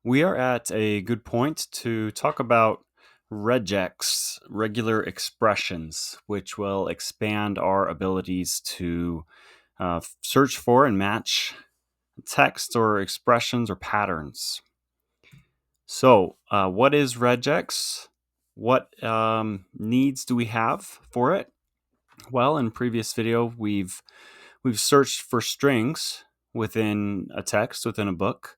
We are at a good point to talk about regex, regular expressions, which will expand our abilities to search for and match text or expressions or patterns. So, what is regex? What needs do we have for it? Well, in previous video, we've searched for strings within a text, within a book.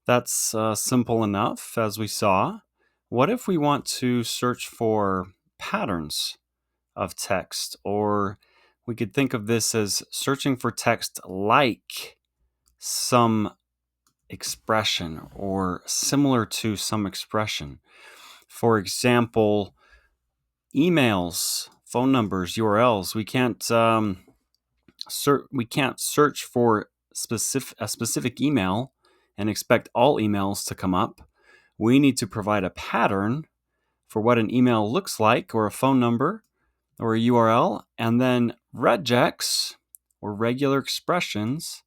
That's simple enough, as we saw. What if we want to search for patterns of text? Or we could think of this as searching for text like some expression or similar to some expression. For example, emails, phone numbers, URLs. We can't search for a specific email and expect all emails to come up. We need to provide a pattern for what an email looks like, or a phone number, or a URL, and then regex, or regular expressions,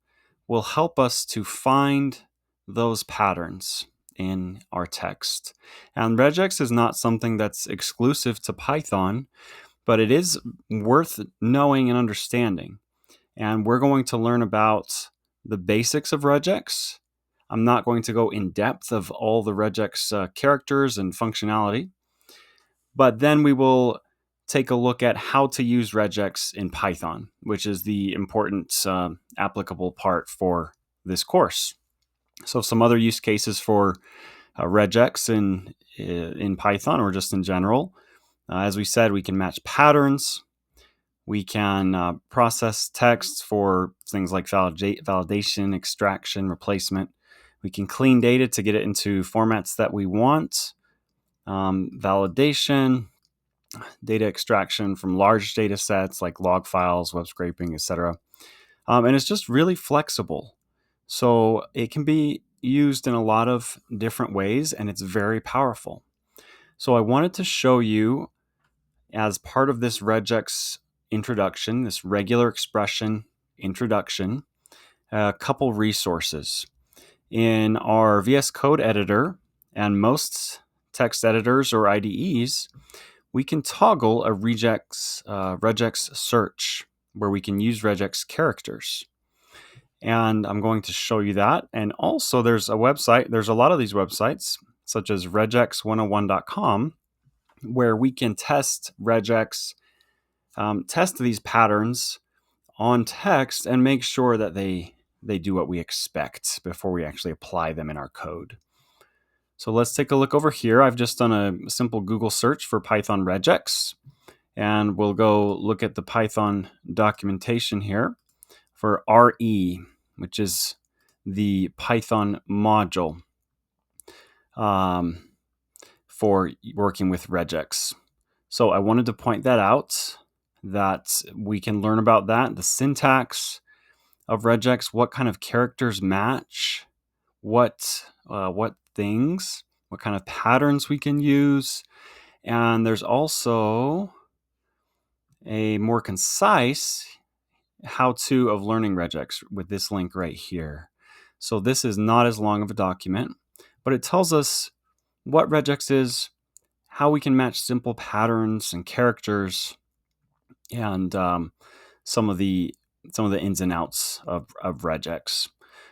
will help us to find those patterns in our text. And regex is not something that's exclusive to Python, but it is worth knowing and understanding. And we're going to learn about the basics of regex. I'm not going to go in depth of all the regex characters and functionality, but then we will take a look at how to use regex in Python, which is the important applicable part for this course. So some other use cases for regex in Python, or just in general. As we said, we can match patterns. We can process text for things like validation, extraction, replacement. We can clean data to get it into formats that we want. Validation, data extraction from large data sets like log files, web scraping, etc. And it's just really flexible. So it can be used in a lot of different ways, and it's very powerful. So I wanted to show you, as part of this regex introduction, this regular expression introduction, a couple resources. In our VS Code editor and most text editors or IDEs, we can toggle a regex search where we can use regex characters. And I'm going to show you that. And also there's a website, there's a lot of these websites, such as regex101.com, where we can test regex, test these patterns on text and make sure that they do what we expect before we actually apply them in our code. So let's take a look over here. I've just done a simple Google search for Python regex, and we'll go look at the Python documentation here for RE, which is the Python module for working with regex. So I wanted to point that out, that we can learn about that, the syntax of regex, what kind of characters match, what things, what kind of patterns we can use. And there's also a more concise how-to of learning regex with this link right here. So this is not as long of a document, but it tells us what regex is, how we can match simple patterns and characters, and some of the ins and outs of regex.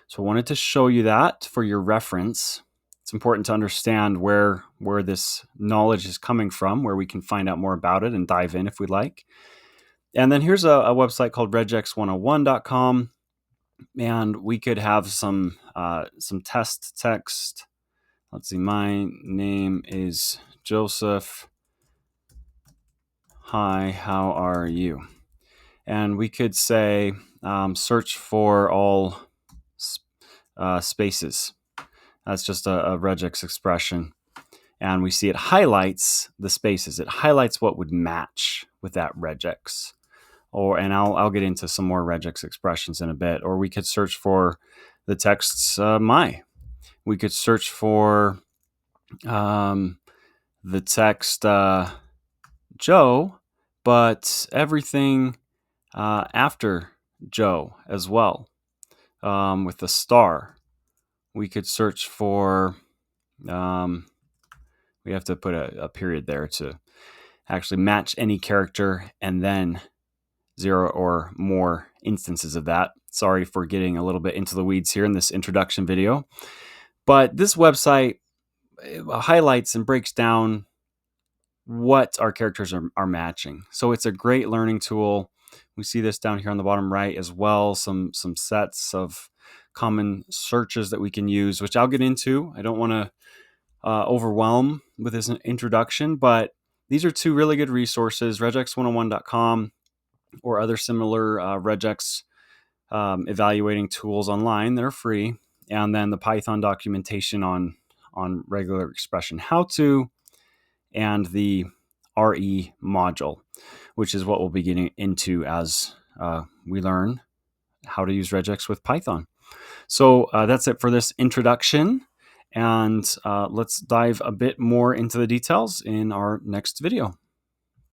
So I wanted to show you that for your reference. It's important to understand where this knowledge is coming from, where we can find out more about it and dive in if we'd like. And then here's a website called regex101.com, and we could have some test text. Let's see, my name is Joseph. Hi, how are you? And we could say search for all spaces. That's just a regex expression. And we see it highlights the spaces. It highlights what would match with that regex. And I'll get into some more regex expressions in a bit. Or we could search for the texts my. We could search for the text Joe, but everything after Joe as well, with the star. We could search for We have to put a period there to actually match any character and then 0 or more instances of that. Sorry for getting a little bit into the weeds here in this introduction video. But this website highlights and breaks down what our characters are matching. So it's a great learning tool. We see this down here on the bottom right as well, some sets of common searches that we can use, which I'll get into. I don't want to overwhelm with this introduction, but these are two really good resources, regex101.com or other similar regex evaluating tools online. They're free. And then the Python documentation on regular expression how to, and the RE module, which is what we'll be getting into as we learn how to use regex with Python. So that's it for this introduction. And let's dive a bit more into the details in our next video.